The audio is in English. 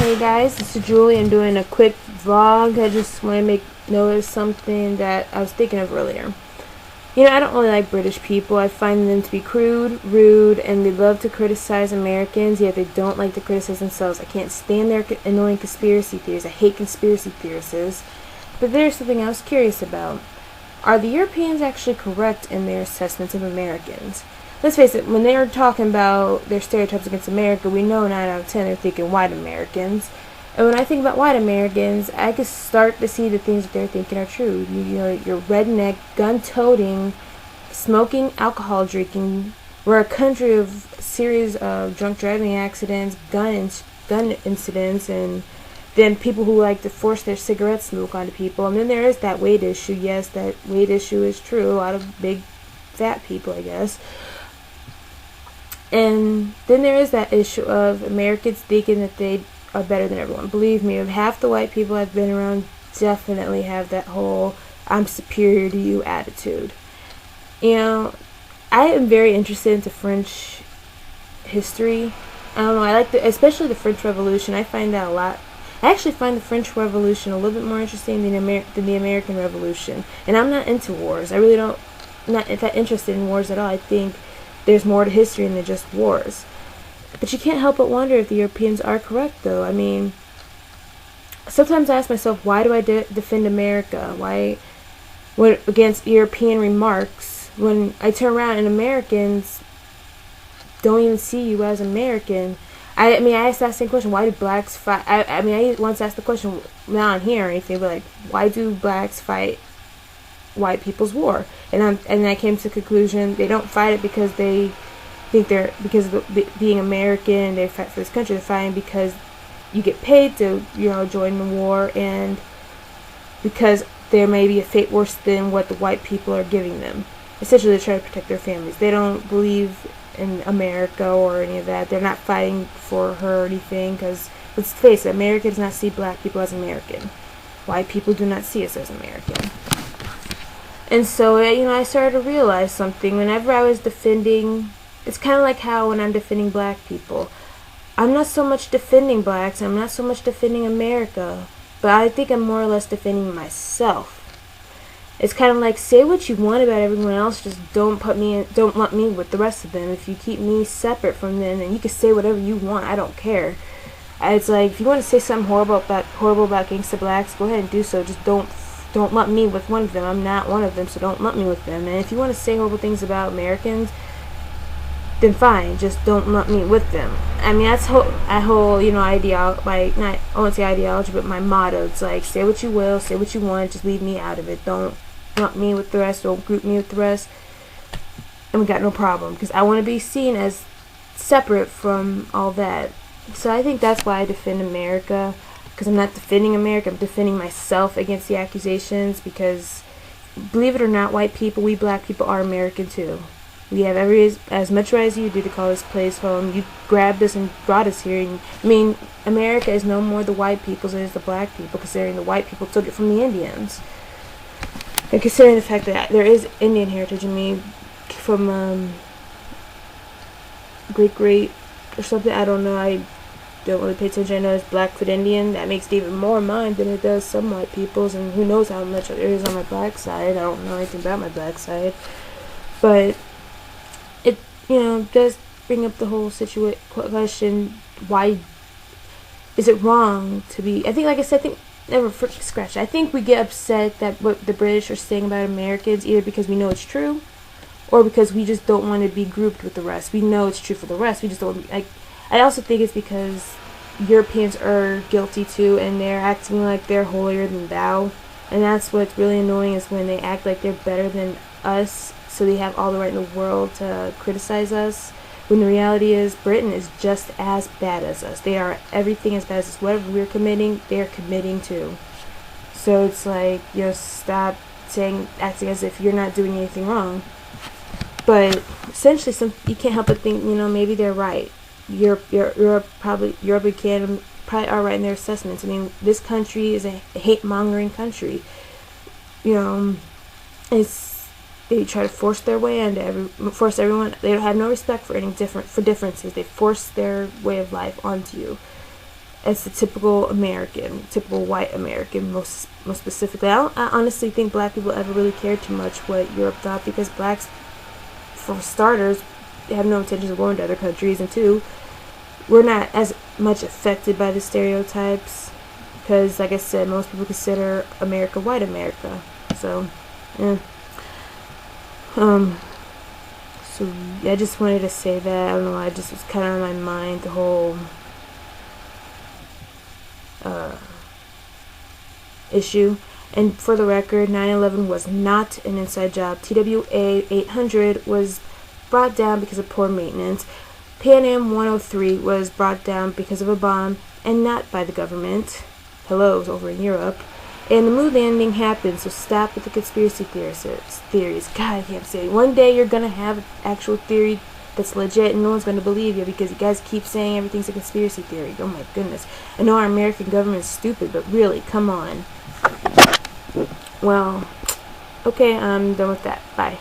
Hey guys, this is Julie. I'm doing a quick vlog. I just want to notice something that I was thinking of earlier. I don't really like British people. I find them to be crude, rude, and they love to criticize Americans, yet they don't like to criticize themselves. I can't stand their annoying conspiracy theories. I hate conspiracy theorists. But there's something I was curious about. Are the Europeans actually correct in their assessments of Americans? Let's face it, when they're talking about their stereotypes against America, we know 9 out of 10 they're thinking white Americans. And when I think about white Americans, I can start to see the things that they're thinking are true. You're redneck, gun-toting, smoking, alcohol drinking. We're a country of series of drunk driving accidents, gun incidents, and then people who like to force their cigarette smoke onto people. And then there is that weight issue. Yes, that weight issue is true. A lot of big, fat people, I guess. And then there is that issue of Americans thinking that they are better than everyone. Believe me, half the white people I've been around definitely have that whole I'm superior to you attitude. I am very interested into French history. I don't know, I like especially the French Revolution. I find that a lot. I actually find the French Revolution a little bit more interesting than the American Revolution. And I'm not into wars. I really don't, not that interested in wars at all. I think there's more to history than just wars. But you can't help but wonder if the Europeans are correct, though. I mean, sometimes I ask myself, why do I defend America? Why, against European remarks, when I turn around and Americans don't even see you as American? I asked that same question, why do blacks fight? I once asked the question, not on here or anything, but like, why do blacks fight white people's war? And I came to the conclusion they don't fight it because they think because of being American, they fight for this country. They're fighting because you get paid to join the war, and because there may be a fate worse than what the white people are giving them. Essentially, they try to protect their families. They don't believe in America or any of that. They're not fighting for her or anything, because let's face it, America does not see black people as American. White people do not see us as American. And so, I started to realize something. Whenever I was defending, it's kind of like how when I'm defending black people, I'm not so much defending blacks, I'm not so much defending America, but I think I'm more or less defending myself. It's kind of like, say what you want about everyone else, just don't lump me with the rest of them. If you keep me separate from them, then you can say whatever you want, I don't care. It's like, if you want to say something horrible about gangsta blacks, go ahead and do so. Just don't lump me with one of them. I'm not one of them, so don't lump me with them. And if you want to say horrible things about Americans, then fine, just don't lump me with them. That's whole ideology, I won't say ideology, but my motto. It's like, say what you will, say what you want, just leave me out of it. Don't lump me with the rest, don't group me with the rest, and we got no problem, because I want to be seen as separate from all that. So I think that's why I defend America, because I'm not defending America, I'm defending myself against the accusations, because believe it or not, white people, we black people are American too. We have as much right as you do to call this place home. You grabbed us and brought us here. And, America is no more the white people's than it is the black people, considering the white people took it from the Indians. And considering the fact that there is Indian heritage in me from great or something, I don't know, I don't really pay attention. I know it's Blackfoot Indian. That makes it even more mine than it does some white people's, and who knows how much there is on my black side. I don't know anything about my black side. But it, does bring up the whole question, why is it wrong to be, I think, like I said, I think we get upset that what the British are saying about Americans, either because we know it's true, or because we just don't want to be grouped with the rest. We know it's true for the rest, we just don't, I also think it's because Europeans are guilty too, and they're acting like they're holier than thou, and that's what's really annoying, is when they act like they're better than us, so they have all the right in the world to criticize us, when the reality is Britain is just as bad as us. They are everything as bad as us. Whatever we're committing, they're committing to. So it's like, stop acting as if you're not doing anything wrong. But essentially, you can't help but think, maybe they're right. Europe and Canada probably are right in their assessments. This country is a hate-mongering country. They try to force their way into force everyone. They don't have no respect for differences. They force their way of life onto you. as the typical American, typical white American, most specifically. I honestly think black people ever really cared too much what Europe thought, because blacks, for starters, have no intentions of going to other countries, and two, we're not as much affected by the stereotypes, because, like I said, most people consider America white America. So, yeah. So yeah, I just wanted to say that. I don't know why, it just was kind of on my mind, the whole issue. And for the record, 9/11 was not an inside job. TWA 800 was brought down because of poor maintenance. Pan Am 103 was brought down because of a bomb and not by the government. Hello, over in Europe. And the moon landing happened, so stop with the conspiracy theories. God, I can't say it. One day you're going to have an actual theory that's legit and no one's going to believe you, because you guys keep saying everything's a conspiracy theory. Oh my goodness. I know our American government is stupid, but really, come on. Well, okay, I'm done with that. Bye.